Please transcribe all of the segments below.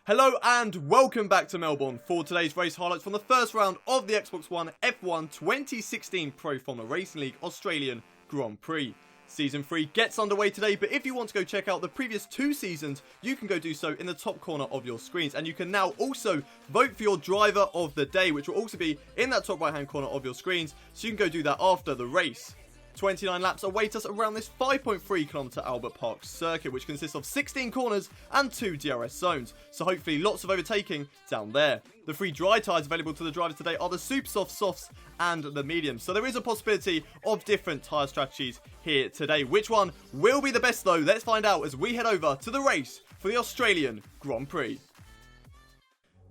Hello and welcome back to Melbourne for today's race highlights from the first round of the Xbox One F1 2016 ProFormula Racing League Australian Grand Prix. Season 3 gets underway today, but if you want to go check out the previous 2 seasons, you can go do so in the top corner of your screens. And you can now also vote for your driver of the day, which will also be in that top right hand corner of your screens, so you can go do that after the race. 29 laps await us around this 5.3km Albert Park circuit, which consists of 16 corners and 2 DRS zones, so hopefully lots of overtaking down there. The 3 dry tyres available to the drivers today are the Super Soft, Softs and the Mediums, so there is a possibility of different tyre strategies here today. Which one will be the best though? Let's find out as we head over to the race for the Australian Grand Prix.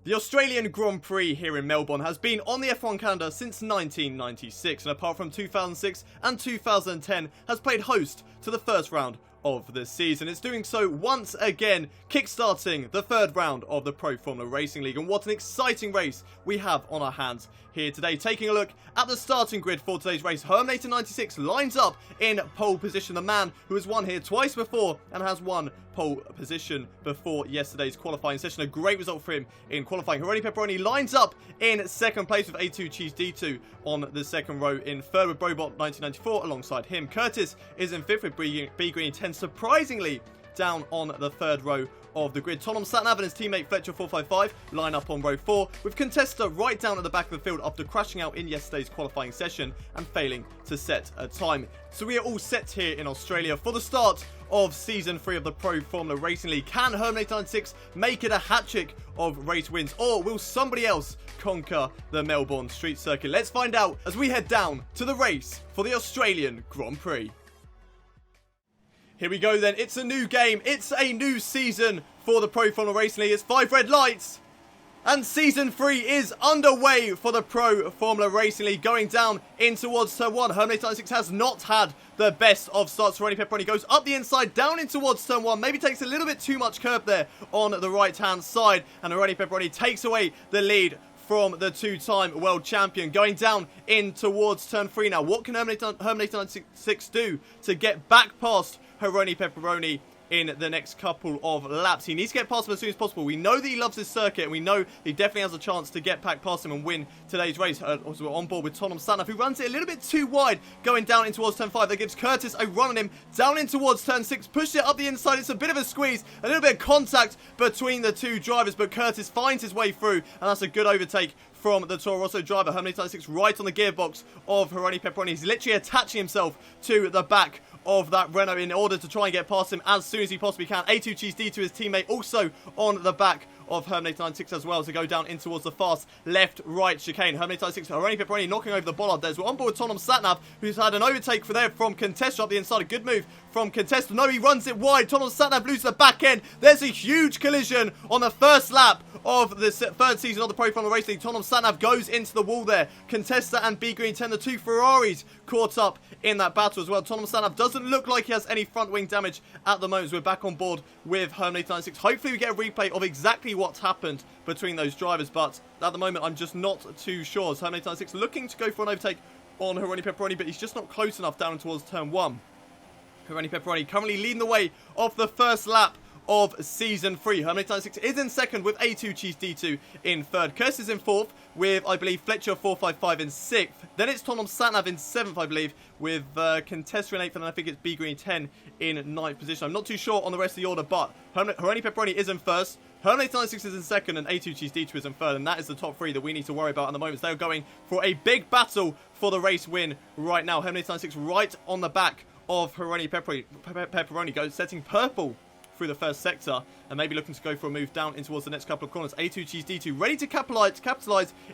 The Australian Grand Prix here in Melbourne has been on the F1 calendar since 1996, and apart from 2006 and 2010 has played host to the first round of the season. It's doing so once again, kickstarting the third round of the ProFormula Racing League, and what an exciting race we have on our hands here today. Taking a look at the starting grid for today's race, Herminator 96 lines up in pole position, the man who has won here twice before and has won pole position before yesterday's qualifying session. A great result for him in qualifying. Hironi Pepperoni lines up in second place with A2 Cheese D2 on the second row. In third with Brobot 1994 alongside him. Curtis is in fifth with B Green 10, surprisingly down on the third row of the grid. Tonom Satnav and his teammate Fletcher 455 line up on row 4, with Contesta right down at the back of the field after crashing out in yesterday's qualifying session and failing to set a time. So we are all set here in Australia for the start of Season 3 of the ProFormula Racing League. Can Herminator 96 make it a hat-trick of race wins, or will somebody else conquer the Melbourne street circuit? Let's find out as we head down to the race for the Australian Grand Prix. Here we go then, it's a new game, it's a new season for the ProFormula Racing League. It's 5 red lights, and Season 3 is underway for the ProFormula Racing League, going down in towards turn 1. Herminator 96 has not had the best of starts. Hironi Pepperoni goes up the inside, down in towards turn 1, maybe takes a little bit too much curb there on the right-hand side, and Hironi Pepperoni takes away the lead from the 2-time world champion. Going down in towards turn 3 now. What can Herminator 96 do to get back past Hironi Pepperoni in the next couple of laps? He needs to get past him as soon as possible. We know that he loves this circuit, and we know he definitely has a chance to get back past him and win today's race. Also, we're on board with Tonom Satnav, who runs it a little bit too wide going down in towards turn 5. That gives Curtis a run on him down in towards turn 6. Pushes it up the inside. It's a bit of a squeeze, a little bit of contact between the two drivers, but Curtis finds his way through, and that's a good overtake from the Toro Rosso driver. Herminator 96 right on the gearbox of Hironi Pepperoni. He's literally attaching himself to the back of that Renault in order to try and get past him as soon as he possibly can. A2 Cheese D2, his teammate, also on the back of Herminator 96 as well, to go down in towards the fast left-right chicane. Herminator 96, Hironi Pepperoni knocking over the bollard there. We're on board with Tonom Satnav, who's had an overtake for there from Contesta up the inside. A good move from Contesta. No, he runs it wide. Tonom Satnav loses the back end. There's a huge collision on the first lap of the third season of the ProFormula Racing League. Tonom Satnav goes into the wall there. Contesta and B Green 10, the 2 Ferraris, caught up in that battle as well. Tonom Satnav doesn't look like he has any front wing damage at the moment. So we're back on board with Herminator 96. Hopefully we get a replay of exactly what's happened between those drivers, but at the moment I'm just not too sure. So Herminator 96 looking to go for an overtake on Hironi Pepperoni, but he's just not close enough down towards turn 1. Hironi Pepperoni currently leading the way off the first lap of Season 3. Herminator 96 is in second with A2 Cheese D2 in third. Curtis is in fourth with, I believe, Fletcher 455 in sixth. Then it's Tonom Satnav in seventh, I believe, with Contesta in eighth, and then I think it's B Green 10 in ninth position. I'm not too sure on the rest of the order, but Hironi Pepperoni is in first. Herminator 96 is in second, and A2 Cheese D2 is in third, and that is the top 3 that we need to worry about at the moment. They're going for a big battle for the race win right now. Herminator 96 right on the back of Hironi Pepperoni goes setting purple through the first sector, and maybe looking to go for a move down in towards the next couple of corners. A2 Cheese D2 ready to capitalize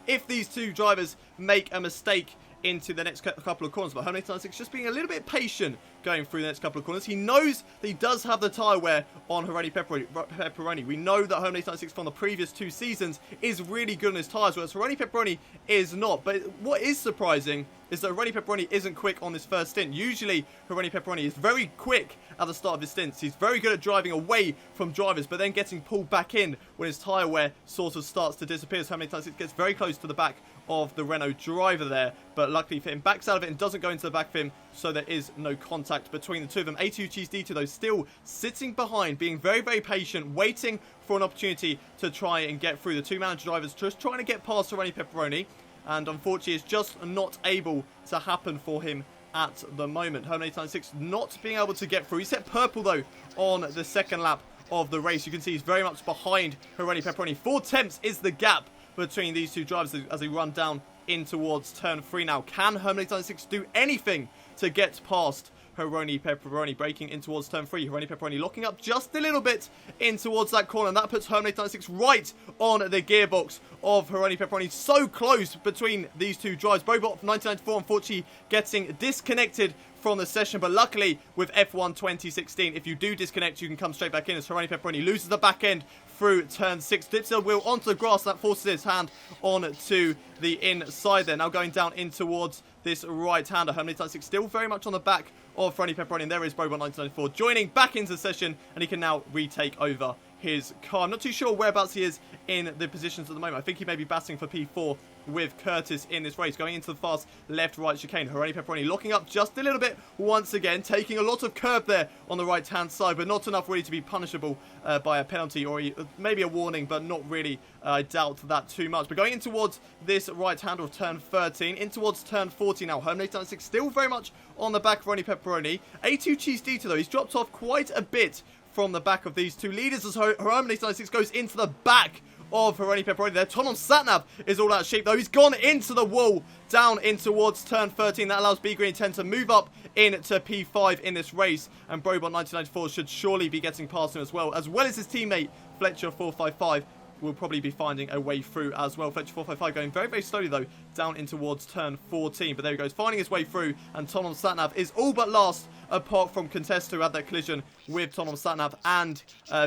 if these two drivers make a mistake into the next couple of corners, but Herminator 96 just being a little bit patient going through the next couple of corners. He knows that he does have the tyre wear on Hironi Pepperoni. We know that Herminator 96 from the previous 2 seasons is really good on his tyres, whereas Hironi Pepperoni is not. But what is surprising is that Hironi Pepperoni isn't quick on this first stint. Usually Hironi Pepperoni is very quick at the start of his stints. He's very good at driving away from drivers, but then getting pulled back in when his tyre wear sort of starts to disappear. So Herminator 96 gets very close to the back of the Renault driver there, but luckily for him, backs out of it and doesn't go into the back of him, so there is no contact between the two of them. A2 Cheese D2 though still sitting behind, being very, very patient, waiting for an opportunity to try and get through. The two manager drivers just trying to get past Ronnie Pepperoni, and unfortunately it's just not able to happen for him at the moment. Herman896 not being able to get through. He's set purple though on the second lap of the race. You can see he's very much behind Ronnie Pepperoni. 4 tenths is the gap between these two drivers as they run down in towards turn 3 now. Can Herman896 do anything to get past Ronnie Pepperoni? Braking in towards turn 3. Ronnie Pepperoni locking up just a little bit in towards that corner, and that puts Herman896 right on the gearbox of Ronnie Pepperoni. So close between these two drives. Brobot1994 unfortunately getting disconnected from the session, but luckily with F1 2016, if you do disconnect, you can come straight back in as Ronnie Pepperoni loses the back end through turn 6, dips the wheel onto the grass, that forces his hand on to the inside there. Now going down in towards this right-hander. Herman896 still very much on the back of Ronnie Pepperoni, and there is Brobot1994 joining back into the session, and he can now retake over his car. I'm not too sure whereabouts he is in the positions at the moment. I think he may be battling for P4 with Curtis in this race. Going into the fast left-right chicane. Ronnie Pepperoni locking up just a little bit once again, taking a lot of curb there on the right-hand side, but not enough really to be punishable by a penalty or maybe a warning, but not really. I doubt that too much. But going in towards this right-hander of turn 13, in towards turn 14 now. Herman896 still very much on the back of Ronnie Pepperoni. A2 Cheese D2 though, he's dropped off quite a bit from the back of these two leaders as Herman896 goes into the back of Ronnie Pepperoni there. Tonom Satnav is all out of shape though. He's gone into the wall down in towards turn 13. That allows B Green 10 to move up into P5 in this race, and Brobot1994 should surely be getting past him as well as his teammate Fletcher455 will probably be finding a way through as well. Fletcher455 going very, very slowly though down in towards turn 14, but there he goes, finding his way through, and Tonom Satnav is all but last, apart from Contesta, who had that collision with Tonom Satnav and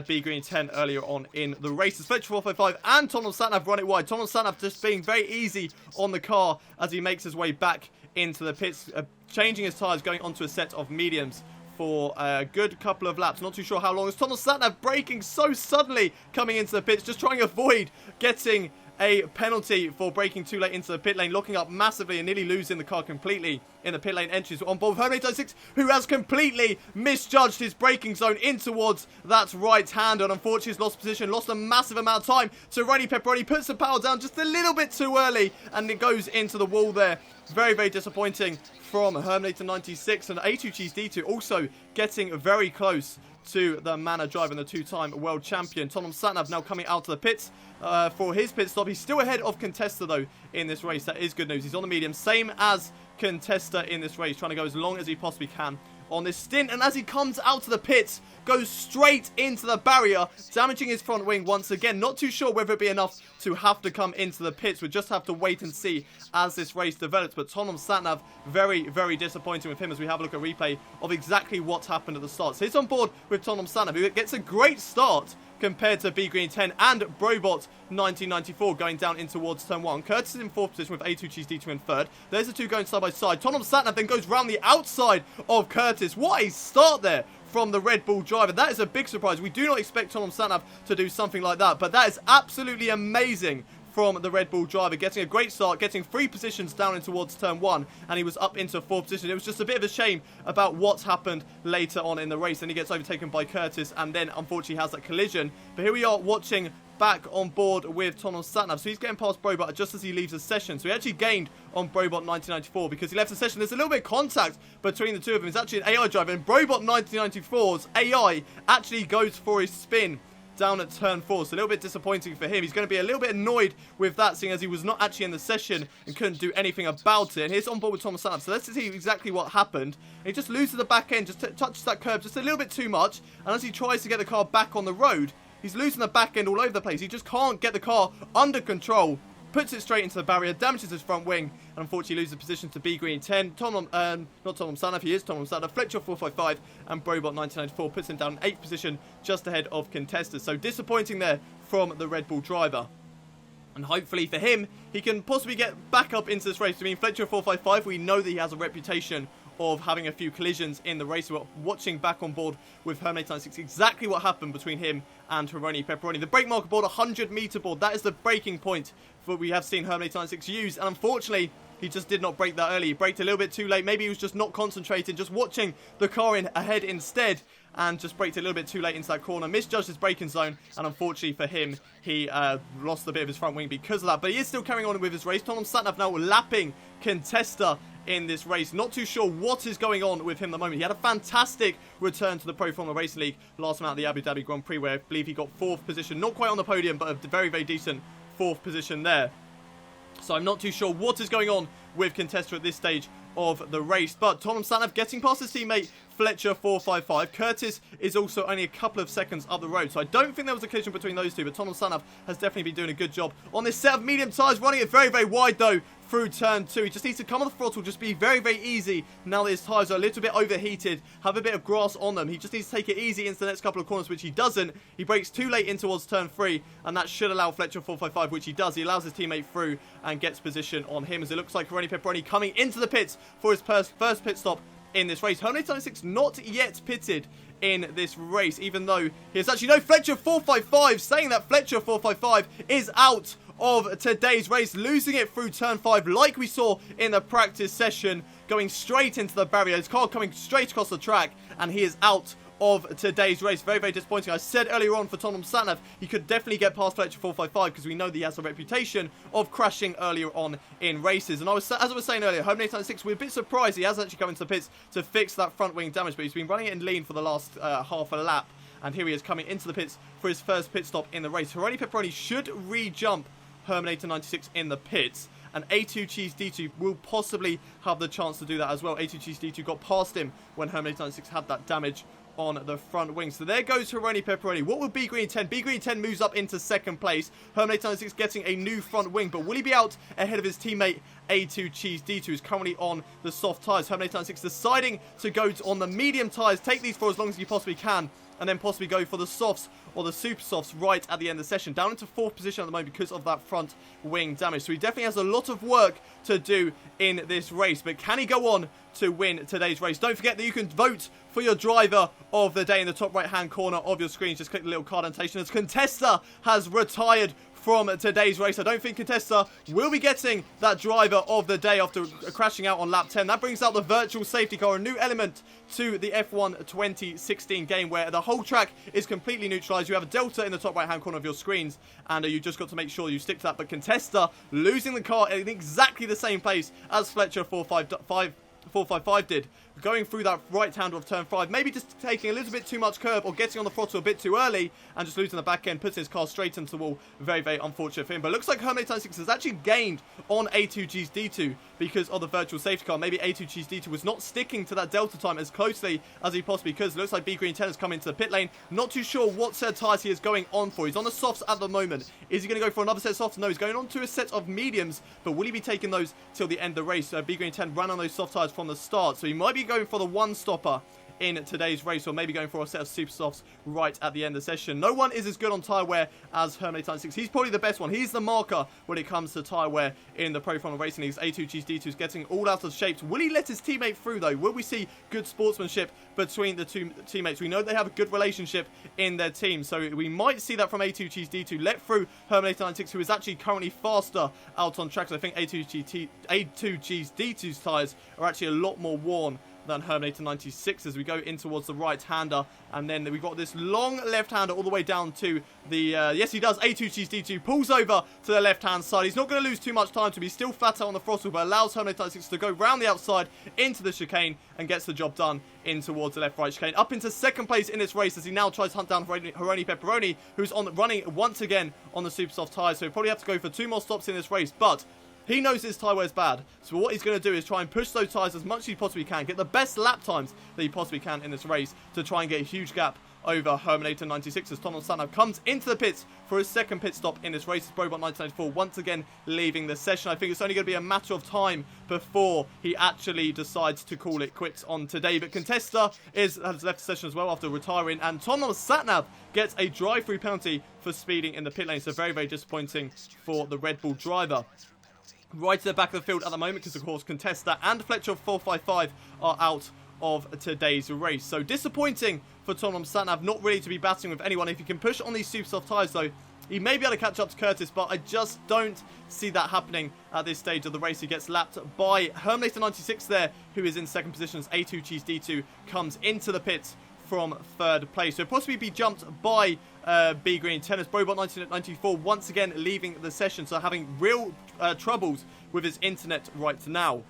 B Green 10 earlier on in the race. As Fletcher455 and Tonom Satnav run it wide. Tonom Satnav just being very easy on the car as he makes his way back into the pits, changing his tyres, going onto a set of mediums for a good couple of laps. Not too sure how long. As Tonom Satnav braking so suddenly coming into the pits, just trying to avoid getting a penalty for braking too late into the pit lane, locking up massively and nearly losing the car completely in the pit lane entries. On board with Herman896, who has completely misjudged his braking zone in towards that right hand, and unfortunately has lost position, lost a massive amount of time. So Ronnie Pepperoni puts the power down just a little bit too early, and it goes into the wall there. Very, very disappointing from Herman896, and A2 Cheese D2 also getting very close to the Manor driver and the two-time world champion. Tonom Satnav now coming out of the pits for his pit stop. He's still ahead of Contesta though in this race. That is good news. He's on the medium, same as Contesta in this race, trying to go as long as he possibly can on this stint, and as he comes out of the pits, goes straight into the barrier, damaging his front wing once again. Not too sure whether it be enough to have to come into the pits. We'll just have to wait and see as this race develops. But Tonom Satnav, very, very disappointing with him as we have a look at replay of exactly what happened at the start. So he's on board with Tonom Satnav, who gets a great start compared to B Green 10 and Brobot1994 going down in towards turn 1. Curtis is in 4th position with A2 Cheese D2 in 3rd. There's the two going side by side. Tonom Satnav then goes round the outside of Curtis. What a start there from the Red Bull driver. That is a big surprise. We do not expect Tonom Satnav to do something like that, but that is absolutely amazing from the Red Bull driver, getting a great start, getting 3 positions down in towards turn 1, and he was up into 4th position. It was just a bit of a shame about what's happened later on in the race, and he gets overtaken by Curtis, and then unfortunately has that collision. But here we are watching back on board with Tonom Satnav. So he's getting past Brobot just as he leaves the session. So he actually gained on Brobot1994 because he left the session. There's a little bit of contact between the two of them. It's actually an AI driver, and Brobot1994's AI actually goes for his spin down at turn 4. So a little bit disappointing for him. He's going to be a little bit annoyed with that, seeing as he was not actually in the session and couldn't do anything about it. And he's on board with Tonom Satnav. So let's see exactly what happened. And he just loses the back end, just touches that curb just a little bit too much. And as he tries to get the car back on the road, he's losing the back end all over the place. He just can't get the car under control. Puts it straight into the barrier, damages his front wing, and unfortunately loses position to B Green 10. Not Tonom Satnav, he is Tonom Satnav. Fletcher455 and Brobot1994 puts him down in 8th position, just ahead of Contesta. So disappointing there from the Red Bull driver. And hopefully for him, he can possibly get back up into this race. I mean, Fletcher455, we know that he has a reputation of having a few collisions in the race. We're watching back on board with Herman896 exactly what happened between him and Hironi Pepperoni. The brake marker board, 100-meter board, that is the braking point that we have seen Herminator96 use, and unfortunately, he just did not brake that early. He braked a little bit too late. Maybe he was just not concentrating, just watching the car in ahead instead, and just braked a little bit too late into that corner. Misjudged his braking zone, and unfortunately for him, he lost a bit of his front wing because of that. But he is still carrying on with his race. Tom Satnav now lapping Contesta in this race. Not too sure what is going on with him at the moment. He had a fantastic return to the ProFormula Racing League last time out of the Abu Dhabi Grand Prix, where I believe he got 4th position. Not quite on the podium, but a very, very decent 4th position there. So I'm not too sure what is going on with Contesta at this stage of the race. But Tom Satnav getting past his teammate Fletcher 455. Curtis is also only a couple of seconds up the road. So I don't think there was a collision between those two. But Tom Satnav has definitely been doing a good job on this set of medium tyres. Running it very, very wide though through turn 2. He just needs to come on the throttle, just be very, very easy now that his tyres are a little bit overheated, have a bit of grass on them. He just needs to take it easy into the next couple of corners, which he doesn't. He brakes too late in towards turn 3, and that should allow Fletcher 455, which he does. He allows his teammate through and gets position on him, as it looks like Hironi Pepperoni coming into the pits for his first pit stop in this race. Herminator96 not yet pitted in this race, even though he has actually... No, Fletcher 455, saying that Fletcher 455 is out of today's race, losing it through turn 5 like we saw in the practice session, going straight into the barrier. His car coming straight across the track, and he is out of today's race. Very, very disappointing. I said earlier on for Tom Satnav, he could definitely get past Fletcher 455 because we know that he has a reputation of crashing earlier on in races. And as I was saying earlier, Herminator96, we're a bit surprised he has actually come into the pits to fix that front wing damage, but he's been running it in lean for the last half a lap. And here he is coming into the pits for his first pit stop in the race. Hironi Pepperoni should re-jump Herminator96 in the pits, and A2 Cheese D2 will possibly have the chance to do that as well. A2 Cheese D2 got past him when Herminator96 had that damage on the front wing. So there goes Hironi Pepperoni. What will B Green 10? B Green 10 moves up into second place. Herminator96 getting a new front wing, but will he be out ahead of his teammate A2 Cheese D2, who's currently on the soft tyres? Herminator96 deciding to go on the medium tyres, take these for as long as you possibly can, and then possibly go for the softs or the super softs right at the end of the session. Down into 4th position at the moment because of that front wing damage. So he definitely has a lot of work to do in this race. But can he go on to win today's race? Don't forget that you can vote for your driver of the day in the top right hand corner of your screen. Just click the little card annotation, as Contesta has retired from today's race. I don't think Contesta will be getting that driver of the day after crashing out on lap 10. That brings out the virtual safety car, a new element to the F1 2016 game where the whole track is completely neutralized. You have a delta in the top right hand corner of your screens, and you just got to make sure you stick to that. But Contesta losing the car in exactly the same place as Fletcher 455 did, going through that right hander of turn 5, maybe just taking a little bit too much curb or getting on the throttle a bit too early and just losing the back end, putting his car straight into the wall. Very, very unfortunate for him. But it looks like Herminator96 has actually gained on A2G's D2 because of the virtual safety car. Maybe A2G's D2 was not sticking to that delta time as closely as he possibly could. It looks like B Green 10 has come into the pit lane. Not too sure what set of tyres he is going on for. He's on the softs at the moment. Is he going to go for another set of softs? No, he's going on to a set of mediums, but will he be taking those till the end of the race? B Green 10 ran on those soft tyres from the start, so he might be going for the one stopper in today's race, or maybe going for a set of super softs right at the end of the session. No one is as good on tyre wear as Herminator96. He's probably the best one. He's the marker when it comes to tyre wear in the ProFormula Racing Leagues. A2 Cheese D2 is getting all out of shape. Will he let his teammate through though? Will we see good sportsmanship between the two teammates? We know they have a good relationship in their team, so we might see that from A2 Cheese D2. Let through Herminator96, who is actually currently faster out on track. So I think A2 Cheese D2's tyres are actually a lot more worn than Herminator96 as we go in towards the right-hander. And then we've got this long left-hander all the way down to the... yes, he does. A2 Cheese D2 pulls over to the left-hand side. He's not going to lose too much time to be still flat out on the throttle, but allows Herminator96 to go round the outside into the chicane and gets the job done in towards the left-right chicane. Up into second place in this race as he now tries to hunt down Hironi Pepperoni, who's running once again on the super soft tyres. So he'll probably have to go for 2 more stops in this race, but he knows his tyre wear is bad, so what he's going to do is try and push those tyres as much as he possibly can, get the best lap times that he possibly can in this race to try and get a huge gap over Herminator96 as Tom Satnav comes into the pits for his second pit stop in this race. As Brobot 1994 once again leaving the session. I think it's only going to be a matter of time before he actually decides to call it quits on today. But Contesta has left the session as well after retiring, and Tom Satnav gets a drive-through penalty for speeding in the pit lane. So very, very disappointing for the Red Bull driver. Right to the back of the field at the moment because, of course, Contesta and Fletcher 455 are out of today's race. So disappointing for Tom Sanav, not really to be battling with anyone. If he can push on these super soft tyres though, he may be able to catch up to Curtis, but I just don't see that happening at this stage of the race. He gets lapped by Herminator 96 there, who is in second position as A2 Cheese D2 comes into the pits from third place. So possibly be jumped by B Green 10 as Brobot 1994 once again leaving the session, so having real troubles with his internet right now.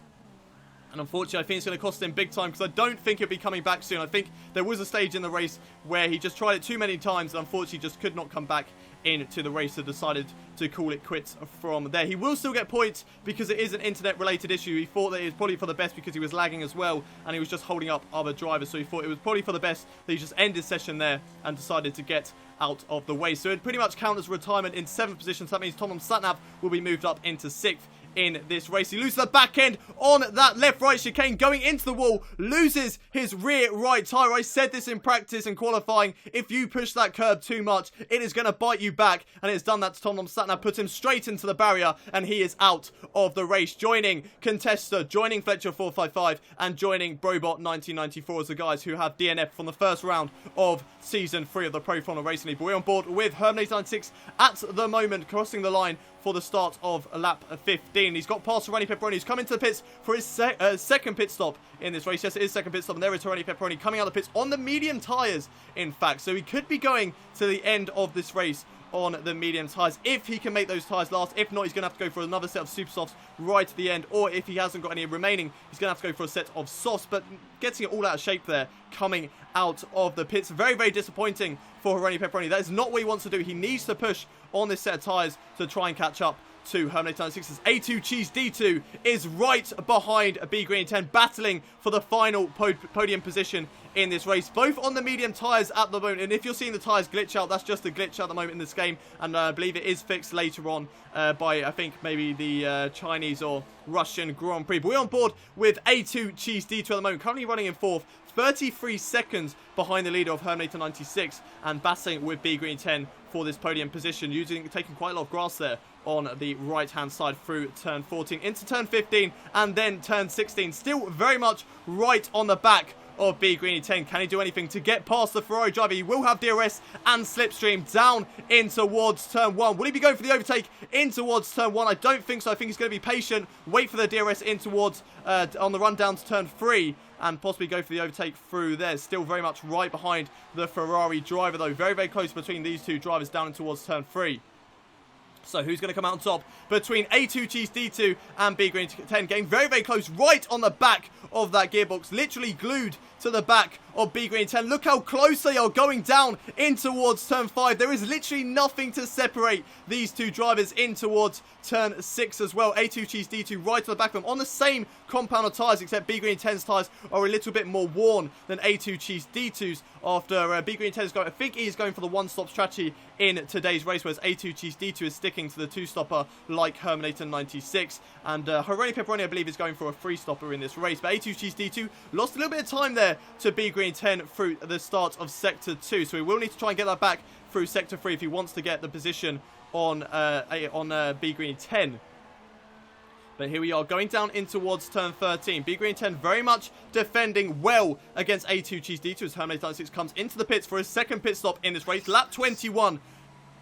And unfortunately, I think it's going to cost him big time because I don't think he'll be coming back soon. I think there was a stage in the race where he just tried it too many times and unfortunately just could not come back into the race, so decided to call it quits from there. He will still get points because it is an internet related issue. He thought that it was probably for the best because he was lagging as well and he was just holding up other drivers, so he thought it was probably for the best that he just ended his session there and decided to get out of the way. So it pretty much counts as retirement in 7th position, so that means Tom Satnav will be moved up into 6th in this race. He loses the back end on that left-right chicane going into the wall, loses his rear right tyre. I said this in practice and qualifying, if you push that curb too much, it is going to bite you back, and it's done that to Tom Satnav, put him straight into the barrier, and he is out of the race, joining Contester, joining Fletcher 455, and joining Brobot 1994 as the guys who have DNF from the first round of Season 3 of the ProFormula Racing League. But we're on board with Herminator 96 at the moment, crossing the line for the start of lap 15. He's got past Ronnie Pepperoni, who's come into the pits for his second pit stop in this race. Yes, it is second pit stop, and there is Ronnie Pepperoni coming out of the pits on the medium tyres, in fact. So he could be going to the end of this race on the medium tyres if he can make those tyres last. If not, he's going to have to go for another set of super softs right at the end, or if he hasn't got any remaining, he's going to have to go for a set of softs. But getting it all out of shape there, coming out of the pits. Very, very disappointing for Ronnie Pepperoni. That is not what he wants to do. He needs to push on this set of tyres to try and catch up to Herminator 96's A2 Cheese D2 is right behind B Green 10, battling for the final podium position in this race, both on the medium tyres at the moment. And if you're seeing the tyres glitch out, that's just a glitch at the moment in this game, and I believe it is fixed later on by, I think, maybe the Chinese or Russian Grand Prix. But we're on board with A2 Cheese D2 at the moment, currently running in 4th, 33 seconds behind the leader of Herminator 96, and battling with B Green 10 for this podium position, taking quite a lot of grass there on the right hand side through turn 14 into turn 15 and then turn 16. Still very much right on the back of B Greeny 10. Can he do anything to get past the Ferrari driver? He will have DRS and slipstream down in towards turn 1. Will he be going for the overtake in towards turn 1? I don't think so. I think he's going to be patient, wait for the DRS in towards on the run down to turn 3 and possibly go for the overtake through there. Still very much right behind the Ferrari driver though. Very, very close between these two drivers down in towards turn 3. So who's going to come out on top between A2 Cheese D2 and B Green 10? Getting very, very close, right on the back of that gearbox, literally glued to the back of B Green 10. Look how close they are going down in towards turn 5. There is literally nothing to separate these two drivers in towards turn 6 as well. A2 Cheese D2 right to the back of them on the same compound of tyres, except B Green 10's tyres are a little bit more worn than A2 Cheese D2's after B Green 10 is going. I think he's going for the one-stop strategy in today's race, whereas A2 Cheese D2 is sticking to the two-stopper like Herminator 96. And Ronnie Pepperoni, I believe, is going for a three-stopper in this race. But A2 Cheese D2 lost a little bit of time there to B Green 10 through the start of Sector 2. So he will need to try and get that back through Sector 3 if he wants to get the position on B Green 10. But here we are, going down in towards turn 13. B Green 10 very much defending well against A2 Cheese D2 as Herminator 96 comes into the pits for his second pit stop in this race. Lap 21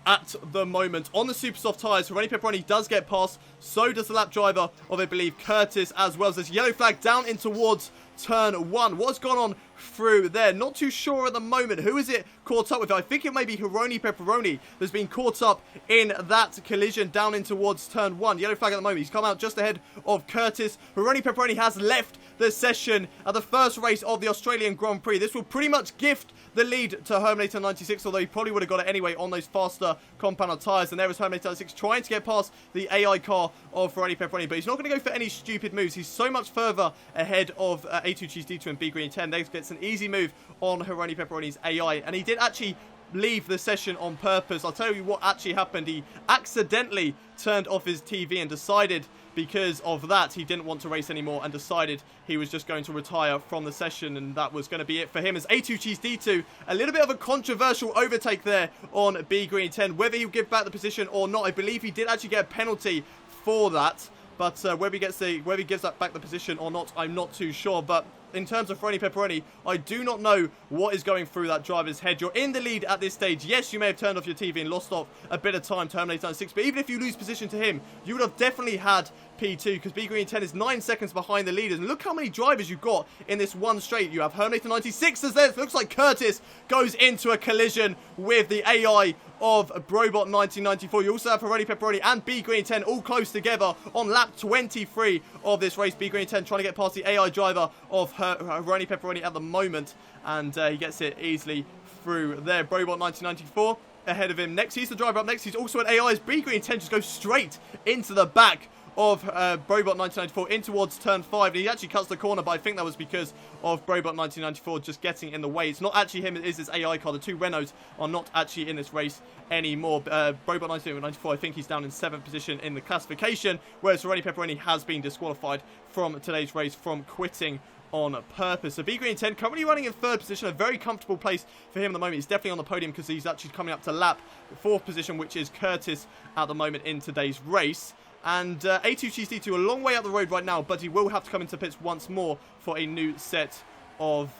at the moment on the super soft tyres. Ronnie Pepperoni does get past. So does the lap driver of, I believe, Curtis, as well as this yellow flag down in towards turn 1. What's gone on through there? Not too sure at the moment. Who is it caught up with? I think it may be Ronnie Pepperoni that's been caught up in that collision down in towards turn 1. Yellow flag at the moment. He's come out just ahead of Curtis. Ronnie Pepperoni has left the session at the first race of the Australian Grand Prix. This will pretty much gift the lead to Herminator 96, although he probably would have got it anyway on those faster compound tyres. And there is Herminator 96 trying to get past the AI car of Ronnie Pepperoni, but he's not going to go for any stupid moves. He's so much further ahead of A2 Cheese D2 and B Green 10. There gets an easy move on Ronnie Pepperoni's AI, and he did actually leave the session on purpose. I'll tell you what actually happened. He accidentally turned off his TV and decided, because of that, he didn't want to race anymore and decided he was just going to retire from the session, and that was going to be it for him as A2 Cheese D2. A little bit of a controversial overtake there on B Green 10. Whether he'll give back the position or not, I believe he did actually get a penalty for that. But whether he gives back the position or not, I'm not too sure. But in terms of Ferrari Pepperoni, I do not know what is going through that driver's head. You're in the lead at this stage. Yes, you may have turned off your TV and lost off a bit of time, Terminator 96, but even if you lose position to him, you would have definitely had P2, because B Green 10 is 9 seconds behind the leaders. And look how many drivers you've got in this one straight. You have Terminator 96 as there. It looks like Curtis goes into a collision with the AI of Brobot 1994. You also have Ferrari Pepperoni and B Green 10 all close together on lap 23 of this race. B Green 10 trying to get past the AI driver of Ferrari Pepperoni at the moment, and he gets it easily through there. Brobot 1994 ahead of him. Next, he's the driver up next. He's also an AI's B Green 10 just goes straight into the back of Brobot 1994 in towards turn 5, and he actually cuts the corner, but I think that was because of Brobot 1994 just getting in the way. It's not actually him, it is his AI car. The two Renaults are not actually in this race anymore. Brobot 1994, I think he's down in 7th position in the classification, whereas Ferrari Pepperoni has been disqualified from today's race from quitting on purpose. So B Green 10 currently running in 3rd position, a very comfortable place for him at the moment. He's definitely on the podium because he's actually coming up to lap 4th position, which is Curtis at the moment in today's race. And A2 Cheese D2 a long way up the road right now, but he will have to come into pits once more for a new set of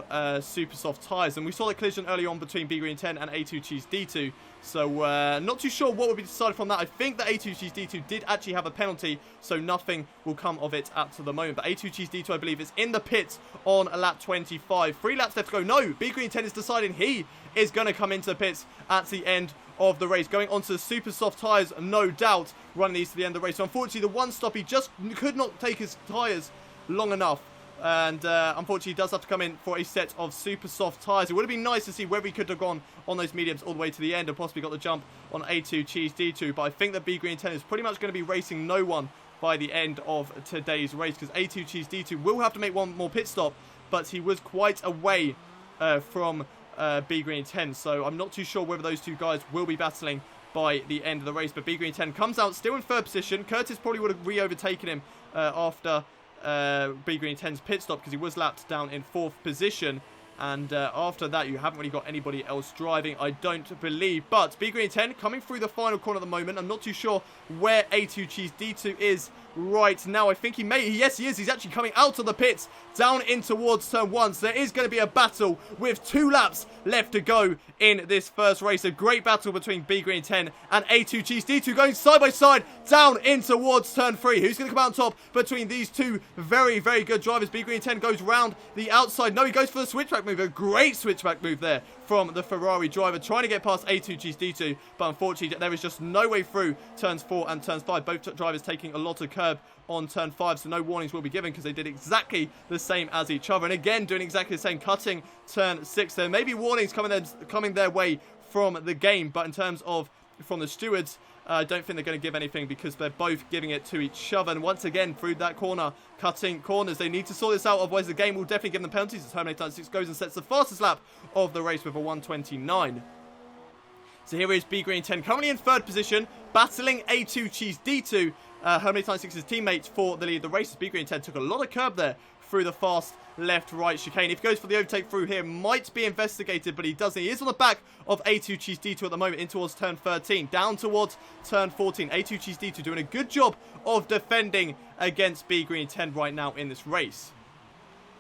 super soft tyres. And we saw the collision early on between B Green 10 and A2 Cheese D2. So not too sure what will be decided from that. I think that A2 Cheese D2 did actually have a penalty, so nothing will come of it at the moment. But A2 Cheese D2, I believe, is in the pits on lap 25. 3 laps left to go. No, B Green 10 is deciding he is going to come into the pits at the end of the race, going onto the super soft tyres, no doubt, running these to the end of the race. So unfortunately, the one stop, he just could not take his tyres long enough, and unfortunately he does have to come in for a set of super soft tyres. It would have been nice to see whether he could have gone on those mediums all the way to the end and possibly got the jump on A2 Cheese D2, but I think that B Green 10 is pretty much going to be racing no one by the end of today's race, because A2 Cheese D2 will have to make one more pit stop, but he was quite away from B Green 10, so I'm not too sure whether those two guys will be battling by the end of the race. But B Green 10 comes out still in 3rd position. Curtis probably would have re-overtaken him after B Green 10's pit stop, because he was lapped down in 4th position. And after that, you haven't really got anybody else driving, I don't believe. But B Green 10 coming through the final corner at the moment. I'm not too sure where A2 Cheese D2 is right now. I think he may, yes he is, he's actually coming out of the pits down in towards turn 1, so there is going to be a battle with 2 laps left to go in this first race. A great battle between B Green 10 and A2 Cheese D2 going side by side down in towards turn 3. Who's going to come out on top between these two very, very good drivers? B Green 10 goes round the outside. No, he goes for the switchback move. A great switchback move there from the Ferrari driver, trying to get past A2 Cheese D2, but unfortunately there is just no way through turns 4 and turns 5. Both drivers taking a lot of curb on turn 5, so no warnings will be given because they did exactly the same as each other. And again, doing exactly the same, cutting turn 6. There may be warnings coming their way from the game, but in terms of from the stewards, I don't think they're going to give anything because they're both giving it to each other. And once again, through that corner, cutting corners, they need to sort this out, otherwise the game will definitely give them penalties as Terminator 96 goes and sets the fastest lap of the race with a 1:29. So here is B Green 10 currently in 3rd position, battling A2 Cheese D2, Terminator 96's teammate for the lead of the race. B Green 10 took a lot of curb there through the fast left-right chicane. If he goes for the overtake through here, might be investigated, but he doesn't. He is on the back of A2 Cheese D2 at the moment, in towards turn 13, down towards turn 14. A2 Cheese D2 doing a good job of defending against B Green 10 right now in this race.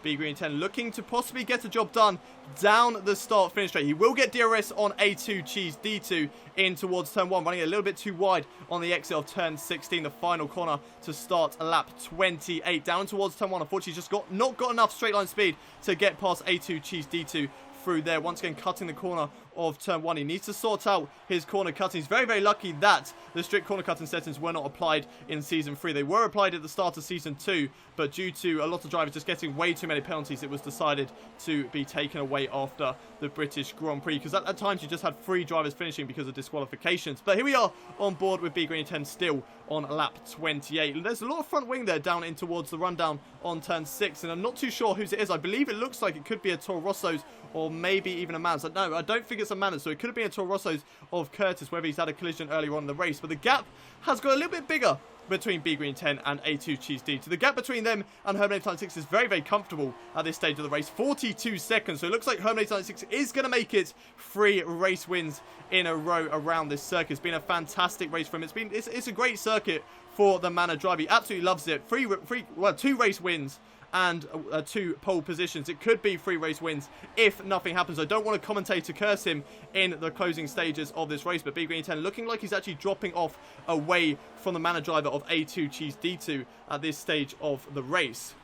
B Green 10 looking to possibly get a job done down the start-finish straight. He will get DRS on A2 Cheese D2 in towards turn 1, running a little bit too wide on the exit of turn 16, the final corner to start lap 28. Down towards turn 1, unfortunately just not got enough straight line speed to get past A2 Cheese D2 through there. Once again, cutting the corner of turn 1. He needs to sort out his corner cutting. He's very, very lucky that the strict corner cutting settings were not applied in Season 3. They were applied at the start of Season 2, but due to a lot of drivers just getting way too many penalties, it was decided to be taken away after the British Grand Prix, because at times you just had 3 drivers finishing because of disqualifications. But here we are on board with B Green 10 still on lap 28. There's a lot of front wing there down in towards the rundown on turn 6, and I'm not too sure whose it is. I believe it looks like it could be a Toro Rosso's or maybe even a Man's. No, I don't think it's a Man's, so it could have been a Toro Rosso's of Curtis, whether he's had a collision earlier on in the race. But the gap has got a little bit bigger between B Green 10 and A2 Cheese D2. So the gap between them and Terminator 96 is very, very comfortable at this stage of the race. 42 seconds. So it looks like Terminator 96 is going to make it 3 race wins in a row around this circuit. It's been a fantastic race for him. It's a great circuit for the Manor driver. He absolutely loves it. 2 race wins and 2 pole positions. It could be 3 race wins if nothing happens. I don't want to commentate to curse him in the closing stages of this race, but BGreen10 looking like he's actually dropping off away from the Manor driver of A2 Cheese D2 at this stage of the race.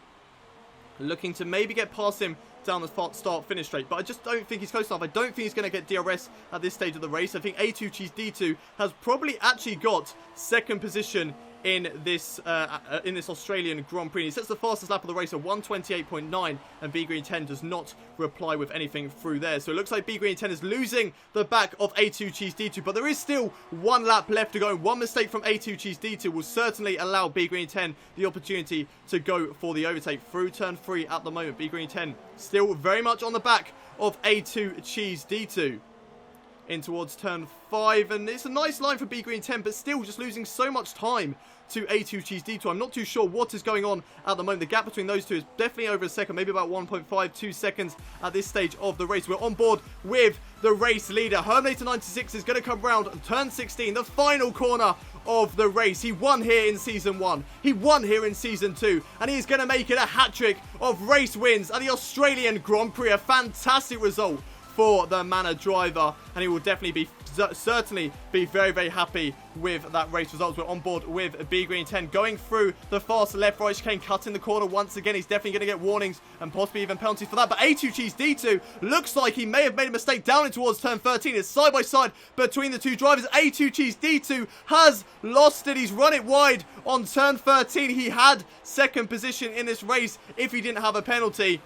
Looking to maybe get past him down the start-finish straight, but I just don't think he's close enough. I don't think he's going to get DRS at this stage of the race. I think A2 Cheese D2 has probably actually got 2nd position in this Australian Grand Prix. He sets the fastest lap of the race at 1:28.9, and BGreen10 does not reply with anything through there. So it looks like BGreen10 is losing the back of A2 Cheese D2, but there is still 1 lap left to go. One mistake from A2 Cheese D2 will certainly allow BGreen10 the opportunity to go for the overtake through turn 3 at the moment. BGreen10 still very much on the back of A2 Cheese D2. In towards turn 5, and it's a nice line for BGreen10, but still just losing so much time to A2 Cheese D2. I'm not too sure what is going on at the moment. The gap between those two is definitely over a second, maybe about 1.52 seconds at this stage of the race. We're on board with the race leader. Herminator96 is going to come round turn 16, the final corner of the race. He won here in Season 1. He won here in Season 2. And he's going to make it a hat-trick of race wins at the Australian Grand Prix. A fantastic result for the Manor driver, and he will definitely certainly be very, very happy with that race results. We're on board with BGreen10 going through the fast left-right chicane, cutting the corner once again. He's definitely going to get warnings and possibly even penalties for that, but A2 Cheese D2 looks like he may have made a mistake down in towards turn 13. It's side by side between the two drivers. A2 Cheese D2 has lost it. He's run it wide on turn 13. He had 2nd position in this race if he didn't have a penalty.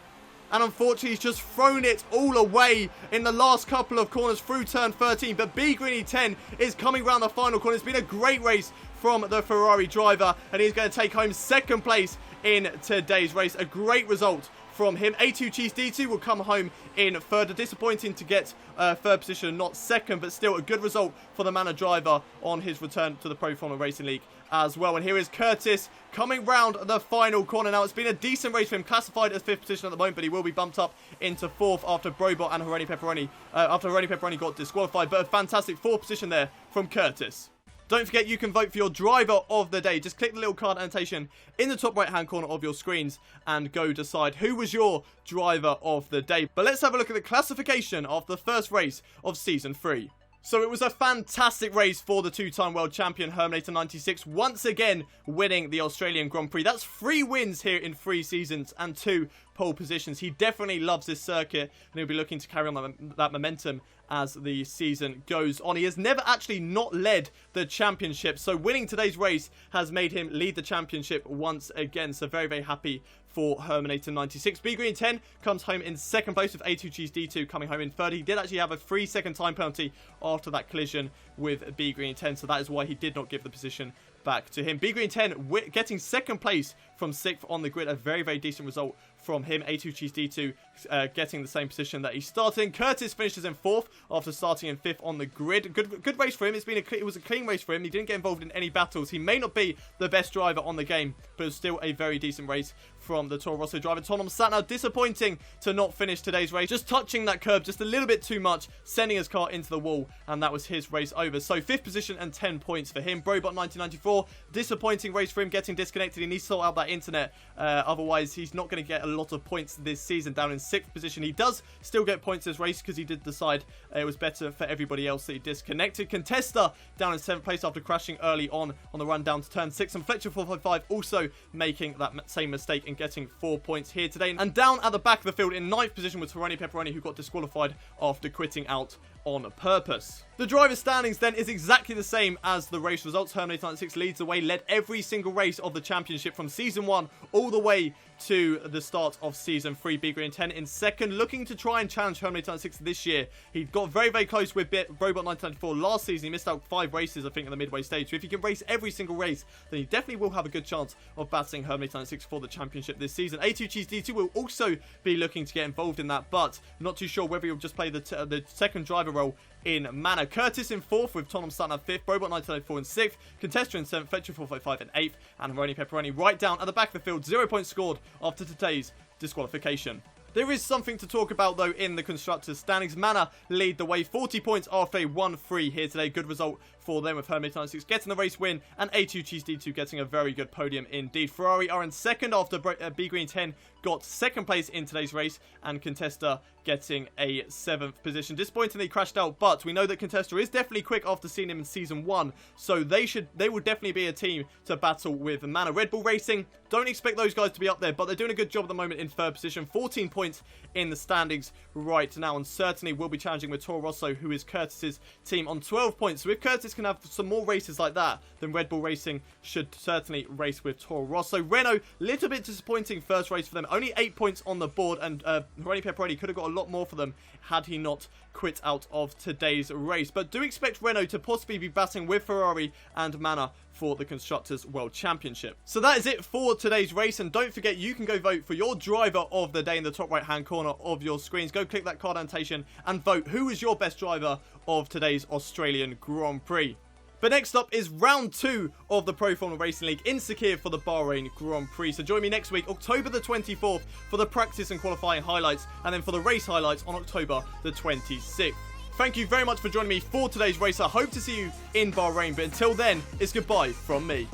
And unfortunately, he's just thrown it all away in the last couple of corners through turn 13. But BGreen10 is coming round the final corner. It's been a great race from the Ferrari driver, and he's going to take home 2nd place in today's race. A great result from him. A2 Cheese D2 will come home in 3rd. Disappointing to get 3rd position, not 2nd, but still a good result for the Manor driver on his return to the ProFormula Racing League as well. And here is Curtis coming round the final corner. Now, it's been a decent race for him, classified as 5th position at the moment, but he will be bumped up into 4th after Brobot and Haroni Pepperoni got disqualified. But a fantastic 4th position there from Curtis. Don't forget, you can vote for your driver of the day. Just click the little card annotation in the top right hand corner of your screens and go decide who was your driver of the day. But let's have a look at the classification of the first race of Season 3. So it was a fantastic race for the 2-time world champion Herminator96, once again winning the Australian Grand Prix. That's 3 wins here in 3 seasons and 2 pole positions. He definitely loves this circuit, and he'll be looking to carry on that momentum as the season goes on. He has never actually not led the championship, so winning today's race has made him lead the championship once again. So very, very happy for Herminator96. BGreen10 comes home in 2nd place with A2 Cheese D2 coming home in 3rd. He did actually have a 3-second time penalty after that collision with BGreen10, so that is why he did not give the position back to him. BGreen10 getting 2nd place from 6th on the grid. A very, very decent result from him. A2 Cheese D2 getting the same position that he started in. Curtis finishes in 4th after starting in 5th on the grid. Good race for him. It was a clean race for him. He didn't get involved in any battles. He may not be the best driver on the game, but it's still a very decent race from the Toro Rosso driver. Tom Satner, disappointing to not finish today's race. Just touching that curb just a little bit too much, sending his car into the wall, and that was his race over. So 5th position and 10 points for him. Brobot 1994, disappointing race for him, getting disconnected. He needs to sort out that internet. Otherwise, he's not going to get a lot of points this season. Down in 6th position. He does still get points this race because he did decide it was better for everybody else that he disconnected. Contesta down in 7th place after crashing early on the run down to turn 6. And Fletcher 455 also making that same mistake and getting 4 points here today. And down at the back of the field in 9th position was Haroni Pepperoni, who got disqualified after quitting out on purpose. The driver standings then is exactly the same as the race results. Herminator96 leads the way, led every single race of the championship from Season 1 all the way to the start of Season 3. BGreen10 in 2nd, looking to try and challenge Herminator96 this year. He got very, very close with Robot 1994 last season. He missed out 5 races, I think, in the midway stage. So if he can race every single race, then he definitely will have a good chance of battling Herminator96 for the championship this season. A2 Cheese D2 will also be looking to get involved in that, but not too sure whether he'll just play the 2nd driver role in Manor. Curtis in 4th with Tom Satner 5th, Brobot 1994 in 6th, Contesta in 7th, Fletcher 455 in 8th, and Haroni Pepperoni right down at the back of the field. 0 points scored after today's disqualification. There is something to talk about, though, in the Constructors' standings. Manor lead the way, 40 points after a 1-3 here today. Good result for them, with Hermit 96 getting the race win and A2 Cheese D2 getting a very good podium indeed. Ferrari are in second after B Green 10 got second place in today's race, and Contesta getting a 7th position. Disappointingly crashed out, but we know that Contesta is definitely quick after seeing him in Season 1, so they will definitely be a team to battle with Mana. Red Bull Racing, don't expect those guys to be up there, but they're doing a good job at the moment in 3rd position, 14 points in the standings right now, and certainly will be challenging with Toro Rosso, who is Curtis's team, on 12 points. So if Curtis can have some more races like that, then Red Bull Racing should certainly race with Toro Rosso. Renault, little bit disappointing first race for them, only 8 points on the board, and Pirelli could have got a lot more for them had he not quit out of today's race. But do expect Renault to possibly be battling with Ferrari and Mana for the Constructors' World Championship. So that is it for today's race, and don't forget you can go vote for your driver of the day in the top right hand corner of your screens. Go click that card annotation and vote who is your best driver of today's Australian Grand Prix. But next up is round 2 of the ProFormula Racing League in Sakir for the Bahrain Grand Prix. So join me next week, October the 24th, for the practice and qualifying highlights, and then for the race highlights on October the 26th. Thank you very much for joining me for today's race. I hope to see you in Bahrain, but until then, it's goodbye from me.